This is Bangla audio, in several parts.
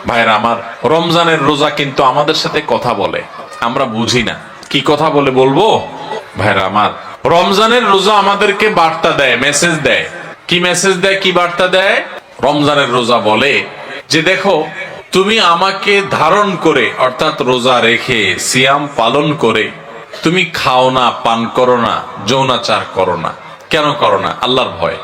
ভাইরা আমার, রমজানের রোজা কিন্তু আমাদের সাথে কথা বলে, আমরা বুঝি না কি কথা বলে বলবো। ভাইরা আমার, রমজানের রোজা আমাদেরকে বার্তা দেয়, মেসেজ দেয়। কি মেসেজ দেয়, কি বার্তা দেয়? রমজানের রোজা বলে যে দেখো, তুমি আমাকে ধারণ করে অর্থাৎ রোজা রেখে সিয়াম পালন করে তুমি খাও না, পান করো না, যৌনাচার করো না। কেন করো না? আল্লাহর ভয়।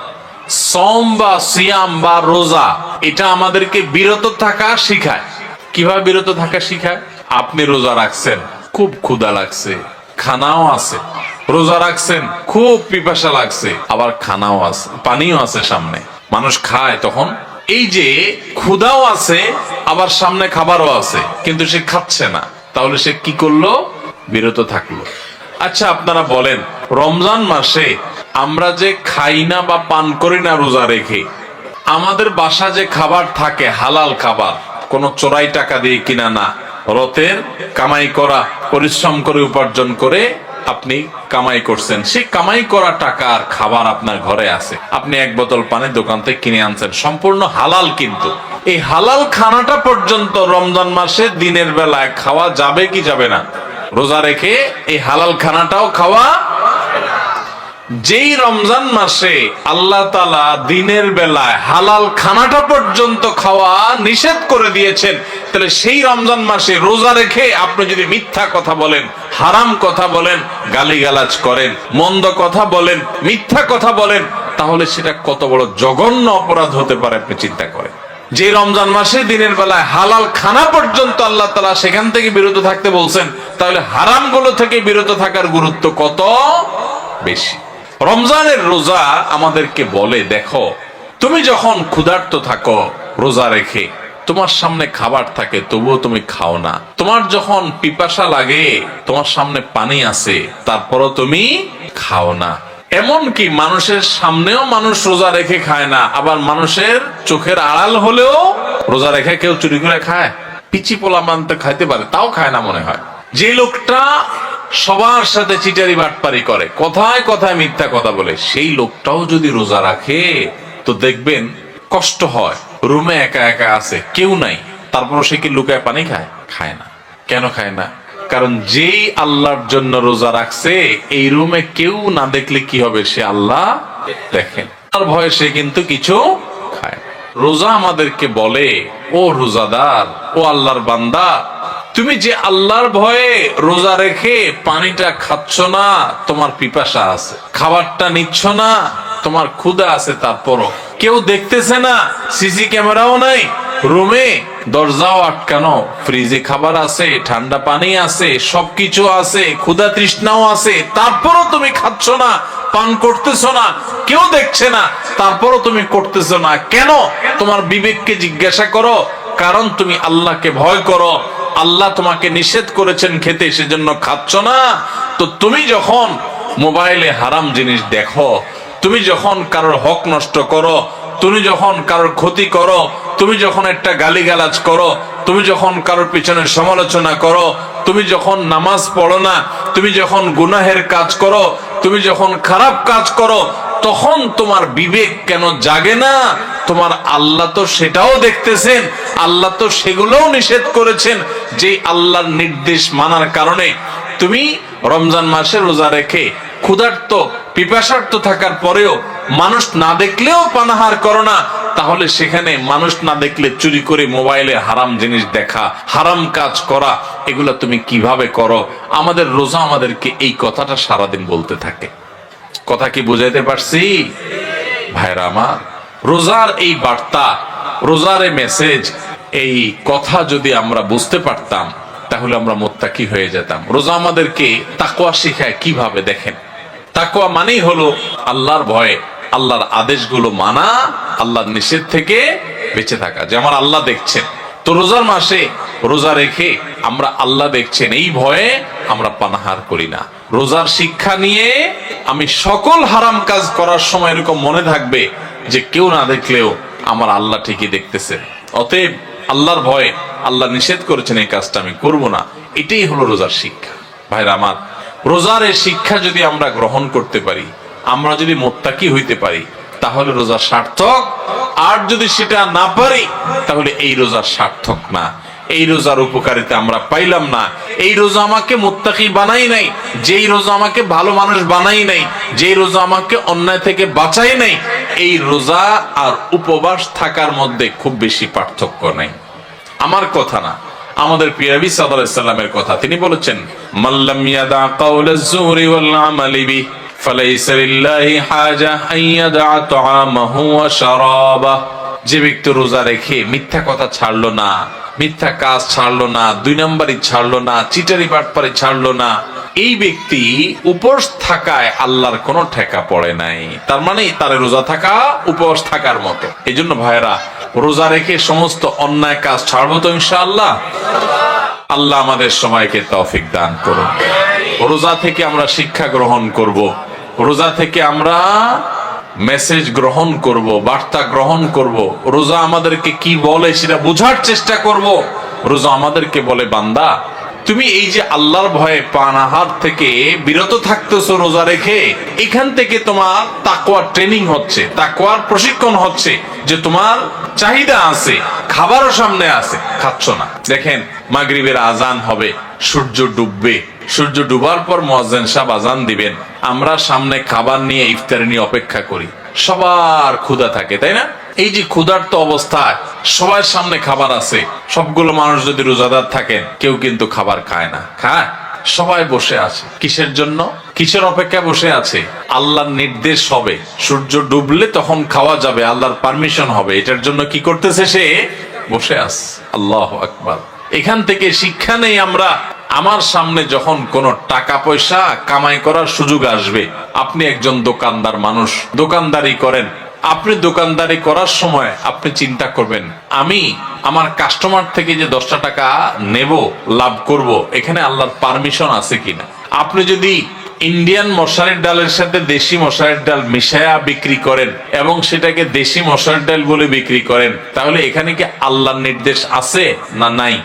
সম বা সিয়াম বা রোজা এটা আমাদেরকে বিরত থাকা শিখায়। কিভাবে বিরত থাকা শিখায়? আপনি রোজা রাখছেন, খুব ক্ষুধা লাগছে, খানাও আছে। রোজা রাখছেন, খুব পিপাসা লাগছে, আবার খানাও আছে, পানিও আছে সামনে, মানুষ খায়। তখন এই যে ক্ষুধাও আছে, আবার সামনে খাবারও আছে, কিন্তু সে খাচ্ছে না, তাহলে সে কি করলো? বিরত থাকলো। আচ্ছা, আপনারা বলেন, রমজান মাসে আমরা যে খাই না বা পান করি না রোজা রেখে, আমাদের বাসা যে খাবার থাকে হালাল খাবার, কোনো চোরাই টাকা দিয়ে কিনা না, রতের কামাই করা, পরিশ্রম করে উপার্জন করে আপনি কামাই করছেন, সেই কামাই করা টাকার খাবার আপনার ঘরে আছে, আপনি এক বোতল পানি দোকান থেকে কিনে আনছেন, সম্পূর্ণ হালাল। কিন্তু এই হালাল খানাটা পর্যন্ত রমজান মাসে দিনের বেলায় খাওয়া যাবে কি যাবে না? রোজা রেখে এই হালাল খানাটাও খাওয়া। যেই রমজান মাসে আল্লাহ তাআলা দিনের বেলায় হালাল খানাটা পর্যন্ত খাওয়া নিষেধ করে দিয়েছেন, তাহলে সেই রমজান মাসে রোজা রেখে আপনি যদি মিথ্যা কথা বলেন, হারাম কথা বলেন, গালিগালাজ করেন, মন্দ কথা বলেন, মিথ্যা কথা বলেন, তাহলে সেটা কত বড় জঘন্য অপরাধ হতে পারে আপনি চিন্তা করেন। যে রমজান মাসে দিনের বেলায় হালাল খানা পর্যন্ত আল্লাহ তাআলা সেখান থেকে বিরত থাকতে বলছেন, তাহলে হারাম গুলো থেকে বিরত থাকার গুরুত্ব কত বেশি। রমজানের রোজা আমাদেরকে বলে, দেখো, তুমি যখন ক্ষুধার্ত থাকো রোজা রেখে, তোমার সামনে খাবার থাকে তবুও তুমি খাও না, তোমার যখন পিপাসা লাগে তোমার সামনে পানি আছে তারপরও তুমি খাও না। এমনকি মানুষের সামনেও মানুষ রোজা রেখে খায় না, আবার মানুষের চোখের আড়াল হলেও রোজা রেখে কেউ চুরি করে খায়। পিচি পোলা মানতে খাইতে পারে, তাও খায় না মনে হয়। যে লোকটা সবার সাথে চিটারি বাটপারি করে, কথায় কথায় মিথ্যা কথা বলে, সেই লোকটাও যদি রোজা রাখে তো দেখবেন কষ্ট হয়। রুমে একা একা আছে, কেউ নাই, তারপর সে কি লুকায় পানি খায়? খায় না। কেন খায় না? কারণ যেই আল্লাহর জন্য রোজা রাখছে, এই রুমে কেউ না দেখলে কি হবে? সে আল্লাহ দেখেন, তার ভয়ে সে কিন্তু কিছু খায়। রোজা আমাদেরকে বলে, ও রোজাদার, ও আল্লাহর বান্দা, তুমি যে আল্লাহর ভয়ে রোজা রেখে পানিটা খাচ্ছ না, তোমার পিপাসা আছে, খাবারটা নিচ্ছ না, তোমার ক্ষুধা আছে, তারপরও কেউ দেখতেছে না, সিসি ক্যামেরাও নাই, রুমে দরজাও আটকানো, ফ্রিজে খাবার আছে, ঠান্ডা পানি আছে, সবকিছু আছে, ক্ষুধা তৃষ্ণাও আছে, তারপরও তুমি খাচ্ছ না, পান করতেছো না, কেউ দেখছে না, তারপরও তুমি করতেছো না। কেন? তোমার বিবেককে জিজ্ঞাসা করো। কারণ তুমি আল্লাহকে ভয় করো, আল্লাহ তোমাকে নিষেধ করেছেন খেতে, সেজন্য খাচ্ছ না। তো তুমি যখন মোবাইলে হারাম জিনিস দেখো, তুমি যখন কারোর হক নষ্ট করো, তুমি যখন কারোর ক্ষতি করো, তুমি যখন একটা গালিগালাজ করো, তুমি যখন কারোর পিছনে সমালোচনা করো, তুমি যখন নামাজ পড়ো না, তুমি যখন গুনাহের কাজ করো, তুমি যখন খারাপ কাজ করো, তখন তোমার বিবেক কেন জাগে না? তোমার আল্লাহ তো সেটাও দেখতেছেন, আল্লাহ তো সেগুলোও নিষেধ করেছেন। যে আল্লাহর নির্দেশ মানার কারণে তুমি রমজান মাসে রোজা রেখে ক্ষুধার্ত পিপাসার্ত থাকার পরেও মানুষ না দেখলেও পানাহার করো না, তাহলে সেখানে মানুষ না দেখলে চুরি করে মোবাইলে হারাম জিনিস দেখা, হারাম কাজ করা, এগুলা তুমি কিভাবে করো? আমাদের রোজা আমাদেরকে এই কথাটা সারাদিন বলতে থাকে। কথা কি বুঝাইতে পারছি ভাইরা আমার? রোজার এই বার্তা, রোজার এই মেসেজ, এই কথা যদি আমরা বুঝতে পারতাম তাহলে আমরা মুত্তাকি হয়ে যেতাম। রোজা আমাদেরকে তাকওয়া শিখায় কিভাবে, দেখেন। তাকওয়া মানেই হলো আল্লাহর ভয়ে, আল্লাহর আদেশগুলো মানা, আল্লাহর নিষেধ থেকে বেঁচে থাকা। যে আমার আল্লাহ দেখছেন, তো রোজার মাসে রোজা রেখে আমরা আল্লাহ দেখছেন এই ভয়ে আমরা পানাহার করি না। রোজার শিক্ষা নিয়ে আমি সকল হারাম কাজ করার সময় এরকম মনে থাকবে যে কেউ না দেখলেও আমার আল্লাহ ঠিকই দেখতেছে, অতএব আল্লাহর ভয়ে আল্লাহ নিষেধ করেছেন এই কাজটা আমি করব না। এটাই হলো রোজার শিক্ষা। ভাইরা আমার, রোজার এই শিক্ষা যদি আমরা গ্রহণ করতে পারি, আমরা যদি মুত্তাকি হইতে পারি, তাহলে রোজা সার্থক। আর যদি সেটা না পারি তাহলে এই রোজা সার্থক না, এই রোজার উপকারিতা আমরা পাইলাম না। এই রোজা আমাকে মুত্তাকি বানাই নাই, যেই রোজা আমাকে ভালো মানুষ বানাই নাই, যেই রোজা আমাকে অন্যায় থেকে বাঁচাই নাই, এই রোজা আর উপবাস থাকার মধ্যে খুব বেশি পার্থক্য নাই। আমার কথা না, আমাদের প্রিয় নবী সাল্লাল্লাহু আলাইহি সাল্লামের কথা। তিনি বলেছেন, মাল্লাম ইয়াদা কাওলাজ যুরি ওয়াল আমালি বি ফালাইসা লিল্লাহি হাজা আন ইয়াদা তাআমাহু ওয়া শারাবাহু। যে ব্যক্তি রোজা রেখে মিথ্যা কথা ছাড়লো না, মিথ্যা কাজ ছাড়লো না, দুই নম্বরই ছাড়লো না, চিটারি বাটপারি ছাড়লো না, এই ব্যক্তি উপোস থাকায় আল্লাহর কোনো ঠেকা পড়ে নাই। তার মানে তার রোজা থাকা উপোস থাকার মতো। এই জন্য ভাইরা, রোজা রেখে সমস্ত অন্যায় কাজ ছাড়বো তো ইনশাআল্লাহ। আল্লাহ আমাদের সবাইকে তৌফিক দান করুন। রোজা থেকে আমরা শিক্ষা গ্রহণ করব, রোজা থেকে আমরা মেসেজ গ্রহণ করব, বার্তা গ্রহণ করব। রোজা আমাদেরকে কি বলে সেটা বোঝার চেষ্টা করব। রোজা আমাদেরকে বলে, বান্দা তুমি এই যে আল্লাহর ভয়ে পানাহার থেকে বিরত থাকতেছো রোজা রেখে, এখান থেকে তোমার তাকওয়ার ট্রেনিং হচ্ছে, তাকওয়ার প্রশিক্ষণ হচ্ছে, যে তোমার চাহিদা আছে, খাবারও সামনে আছে, খাচ্ছ না। দেখেন, মাগরিবের আজান হবে, সূর্য ডুববে, সূর্য ডুবার পর মুয়াজ্জিন সাহেব আজান দিবেন, আমরা সামনে খাবার নিয়ে ইফতার নিয়ে অপেক্ষা করি। সবার ক্ষুধা থাকে, তাই না? এই যে ক্ষুধার্ত অবস্থায় সবার সামনে খাবার আছে, সবগুলো মানুষ যদি রোজাদার থাকেন, কেউ কিন্তু খাবার খায় না, খায়? সবাই বসে আছে। কিসের জন্য, কিসের অপেক্ষা বসে আছে? আল্লাহর নির্দেশ হবে, সূর্য ডুবলে তখন খাওয়া যাবে, আল্লাহর পারমিশন হবে, এটার জন্য কি করতেছে? সে বসে আছে। আল্লাহু আকবার। এখান থেকে শিক্ষা নেই আমরা, আমার সামনে যখন কোনো টাকা পয়সা কামাই করার সুযোগ আসবে, আপনি একজন দোকানদার মানুষ, দোকানদারি করেন, আপনি দোকানদারি করার সময় আপনি চিন্তা করবেন, আমি আমার কাস্টমার থেকে যে 10টা টাকা নেব, লাভ করব, এখানে আল্লাহর পারমিশন আছে কিনা। আপনি যদি ইন্ডিয়ান মশারির ডালের সাথে দেশি মশারির ডাল মিশায়া বিক্রি করেন এবং সেটাকে দেশি মশারির ডাল বলে বিক্রি করেন, তাহলে এখানে কি আল্লাহর নির্দেশ আছে না নাই?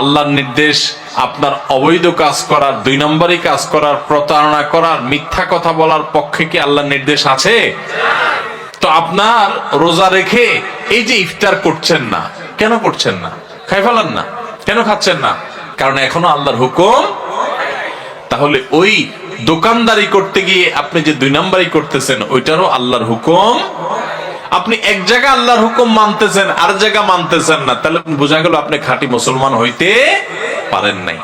আল্লাহর নির্দেশ আপনার অবৈধ কাজ করার, 2 নম্বরই কাজ করার, প্রতারণা করার, মিথ্যা কথা বলার পক্ষে কি আল্লাহর নির্দেশ আছে? তো আপনার রোজা রেখে এই যে ইফতার করছেন না, কেন করছেন না? খাই ফেলান না, কেন খাচ্ছেন না? কারণ এখনো আল্লাহর হুকুম। তাহলে ওই দোকানদারি করতে গিয়ে আপনি যে 2 নম্বরই করতেছেন, ওইটারও আল্লাহর হুকুম। আপনি এক জায়গা আল্লাহর হুকুম মানতেছেন, আর জায়গা মানতেছেন না, তাহলে বোঝা গেল আপনি খাঁটি মুসলমান হইতে পারেন নাই।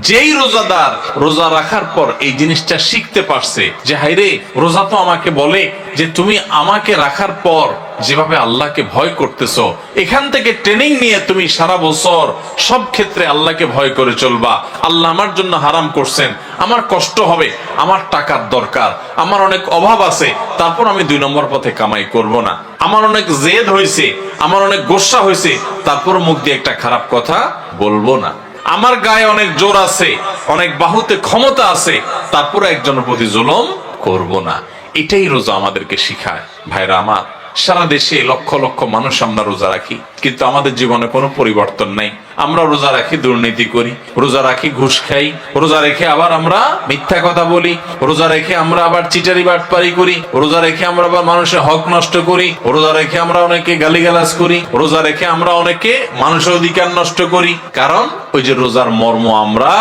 যেই রোজাদার রোজা রাখার পর এই জিনিসটা শিখতে পারছে যে হায়রে, রোজা তো আমাকে বলে যে তুমি আমাকে রাখার পর যেভাবে আল্লাহকে ভয় করতেছো, এখান থেকে ট্রেনিং নিয়ে তুমি সারা বছর সব ক্ষেত্রে আল্লাহকে ভয় করে চলবা। আল্লাহ আমার জন্য হারাম করছেন, আমার কষ্ট হবে, আমার টাকার দরকার, আমার অনেক অভাব আছে, তারপর আমি 2 নম্বর পথে কামাই করব না। আমার অনেক জেদ হয়েছে, আমার অনেক গোসা হয়েছে, তারপর মুখ দিয়ে একটা খারাপ কথা বলবো না। আমার গায়ে অনেক জোর আছে, অনেক বাহুতে ক্ষমতা আছে, তারপরে একজনের প্রতি জুলুম করব না। এটাই রোজা আমাদেরকে শিখায়। ভাইরা আমার, সারা দেশে লক্ষ লক্ষ মানুষ আমরা রোজা রাখি, কিন্তু আমাদের জীবনে কোনো পরিবর্তন নাই। আমরা রোজা রাখি, দুর্নীতি করি, রোজা রাখি, ঘুষ খাই, রোজা রেখে আবার আমরা মিথ্যা কথা বলি, রোজা রেখে আমরা আবার চিটারি বাটপারি করি, রোজা রেখে আমরা আবার মানুষের হক নষ্ট করি, রোজা রেখে আমরা অনেকে গালিগালাজ করি, রোজা রেখে আমরা অনেকে মানুষের অধিকার নষ্ট করি। কারণ ওই যে রোজার মর্ম আমরা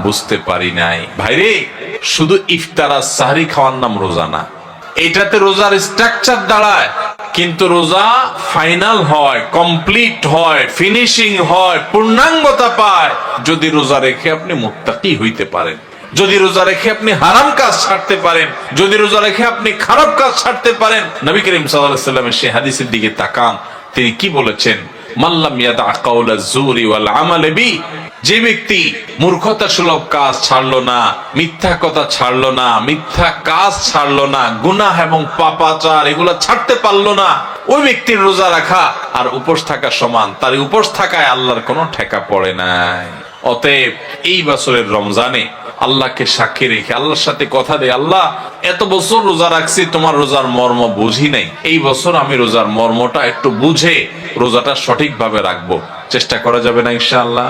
বুঝতে পারি নাই। ভাইরে, শুধু ইফতার আর সাহরি খাওয়ার নাম রোজা না, এটাতে রোজার স্ট্রাকচার দাঁড়ায়, কিন্তু রোজা ফাইনাল হয়, কমপ্লিট হয়, ফিনিশিং হয়, পূর্ণাঙ্গতা পায় যদি রোজা রেখে আপনি মুত্তাকি হইতে পারেন, যদি রোজা রেখে আপনি হারাম কাজ ছাড়তে পারেন, যদি রোজা রেখে আপনি খারাপ কাজ ছাড়তে পারেন। নবী করিম সাল্লাল্লাহু আলাইহি ওয়াসাল্লামের সেই হাদিসের দিকে তাকান, তিনি কি বলেছেন? মাল্লাম ইয়াদা কাওলাজ যুরি ওয়াল আমাল বি, যে ব্যক্তি মূর্খতা সুলভ কাজ ছাড়লো না, মিথ্যা কথা ছাড়লো না, মিথ্যা কাজ ছাড়লো না, গুনাহ এবং পাপাচার এগুলা ছাড়তে পারলো না, ওই ব্যক্তির রোজা রাখা আর উপোস থাকা সমান। তার উপোস থাকায় আল্লাহর কোনো ঠেকা পড়ে নাই। অতএব এই বছরের রমজানে আল্লাহকে সাক্ষী রেখে আল্লাহর সাথে কথা দে, আল্লাহ এত বছর রোজা রাখছি, তোমার রোজার মর্ম বুঝি নাই, এই বছর আমি রোজার মর্মটা একটু বুঝে রোজাটা সঠিকভাবে রাখবো। চেষ্টা করা যাবে না ইনশাআল্লাহ?